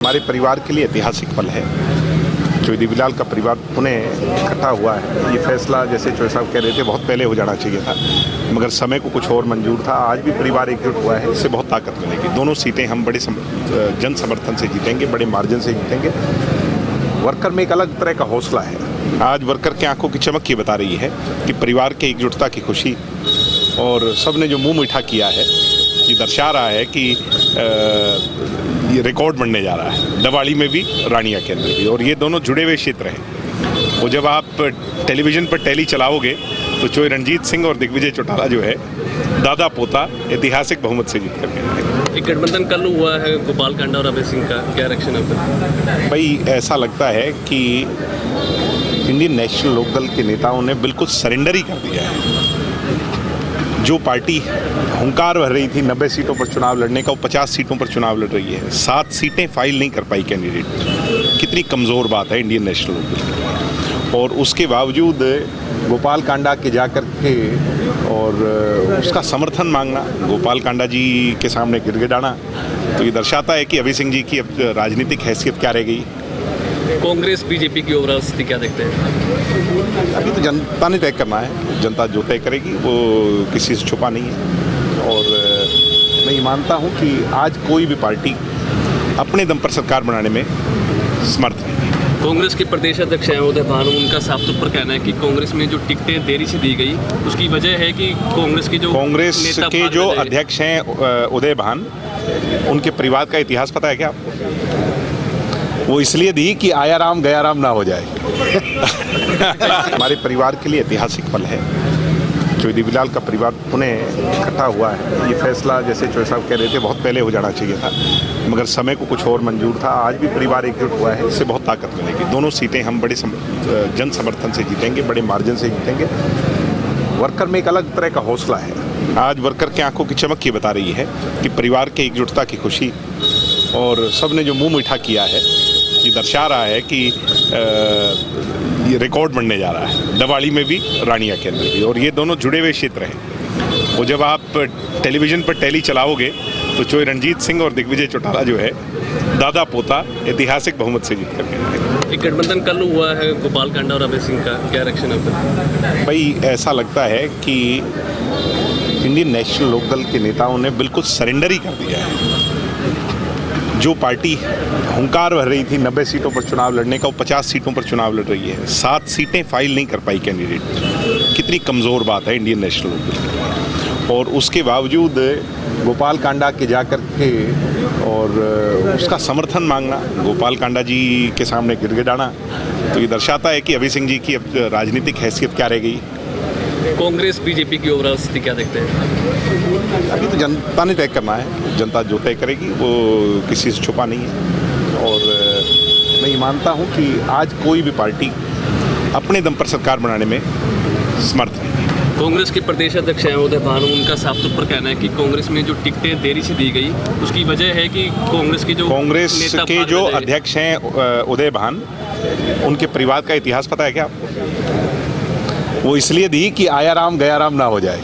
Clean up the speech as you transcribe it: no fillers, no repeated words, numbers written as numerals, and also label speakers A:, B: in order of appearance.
A: हमारे परिवार के लिए ऐतिहासिक पल है। जो देवीलाल का परिवार पुनः इकट्ठा हुआ है, ये फैसला जैसे चौधरी साहब कह रहे थे बहुत पहले हो जाना चाहिए था, मगर समय को कुछ और मंजूर था। आज भी परिवार एकजुट हुआ है, इससे बहुत ताकत मिलेगी। दोनों सीटें हम बड़े जन समर्थन से जीतेंगे, बड़े मार्जिन से जीतेंगे। वर्कर में एक अलग तरह का हौसला है। आज वर्कर की आंखों की चमक ये बता रही है कि परिवार के एकजुटता की खुशी और सब ने जो मुंह मीठा किया है, ये दर्शा रहा है कि ये रिकॉर्ड बनने जा रहा है। दवाड़ी में भी, रानिया के अंदर भी, और ये दोनों जुड़े हुए क्षेत्र हैं। वो जब आप टेलीविज़न पर टैली चलाओगे तो चौधरी रणजीत सिंह और दिग्विजय चौटाला जो है, दादा पोता ऐतिहासिक बहुमत से जीत करके आए।
B: एक गठबंधन कल हुआ है गोपाल कांडा और अभय सिंह का, क्या रिएक्शन है? भाई
A: ऐसा लगता है कि इंडियन नेशनल लोकदल के नेताओं ने बिल्कुल सरेंडर ही कर दिया है। जो पार्टी हुंकार भर रही थी 90 सीटों पर चुनाव लड़ने का, वो 50 सीटों पर चुनाव लड़ रही है। 7 सीटें फाइल नहीं कर पाई कैंडिडेट। कितनी कमज़ोर बात है इंडियन नेशनल लोकदल। और उसके बावजूद गोपाल कांडा के जाकर के और उसका समर्थन मांगना, गोपाल कांडा जी के सामने गिड़गिड़ाना, तो ये दर्शाता है कि अभय सिंह जी की अब राजनीतिक हैसियत क्या रह गई।
B: कांग्रेस बीजेपी की ओवरऑल स्थिति क्या देखते हैं?
A: अभी तो जनता ने तय करना है। जनता जो तय करेगी वो किसी से छुपा नहीं है। और मैं ये मानता हूँ कि आज कोई भी पार्टी अपने दम पर सरकार बनाने में समर्थ है।
B: कांग्रेस के प्रदेश अध्यक्ष हैं उदय भानु, उनका साफ तौर पर कहना है कि कांग्रेस में जो टिकटें देरी से दी गई उसकी वजह है कि कांग्रेस के जो
A: अध्यक्ष हैं उदय भान, उनके परिवार का इतिहास पता है क्या आपको? वो इसलिए दी कि आया राम गया राम ना हो जाए। हमारे परिवार के लिए ऐतिहासिक पल है। जो देवीलाल का परिवार पुनः इकट्ठा हुआ है, ये फैसला जैसे चौधरी साहब कह रहे थे बहुत पहले हो जाना चाहिए था, मगर समय को कुछ और मंजूर था। आज भी परिवार एकजुट हुआ है, इससे बहुत ताकत मिलेगी। दोनों सीटें हम बड़े जन समर्थन से जीतेंगे, बड़े मार्जिन से जीतेंगे। वर्कर में एक अलग तरह का हौसला है। आज वर्कर की आंखों की चमक ये बता रही है कि परिवार के एकजुटता की खुशी और सब ने जो मुंह मीठा किया है, ये दर्शा रहा है कि ये रिकॉर्ड बनने जा रहा है। दवाड़ी में भी, रानिया के अंदर भी, और ये दोनों जुड़े हुए क्षेत्र हैं। वो जब आप टेलीविज़न पर टैली चलाओगे तो चौधरी रणजीत सिंह और दिग्विजय चौटाला जो है, दादा पोता ऐतिहासिक बहुमत से जीत करके आए।
B: एक गठबंधन कल हुआ है गोपाल कांडा और अभय सिंह का, क्या रिएक्शन है?
A: भाई ऐसा लगता है कि इंडियन नेशनल लोकदल के नेताओं ने बिल्कुल सरेंडर ही कर दिया है। जो पार्टी हुंकार भर रही थी 90 सीटों पर चुनाव लड़ने का, वो 50 सीटों पर चुनाव लड़ रही है। 7 सीटें फाइल नहीं कर पाई कैंडिडेट। कितनी कमज़ोर बात है इंडियन नेशनल लोकदल। और उसके बावजूद गोपाल कांडा के जाकर के और उसका समर्थन मांगना, गोपाल कांडा जी के सामने गिड़गिड़ाना, तो ये दर्शाता है कि अभय सिंह जी की अब राजनीतिक हैसियत क्या रह गई।
B: कांग्रेस बीजेपी की ओवरऑल स्थिति क्या देखते हैं?
A: अभी तो जनता ने तय करना है। जनता जो तय करेगी वो किसी से छुपा नहीं है। और मैं ये मानता हूँ कि आज कोई भी पार्टी अपने दम पर सरकार बनाने में समर्थ है।
B: कांग्रेस के प्रदेश अध्यक्ष हैं उदय भानु, उनका साफ तौर पर कहना है कि कांग्रेस में जो टिकटें देरी से दी गई उसकी वजह है कि कांग्रेस के जो
A: अध्यक्ष हैं उदय भान, उनके परिवार का इतिहास पता है क्या आपको? वो इसलिए दी कि आया राम गया राम ना हो जाए।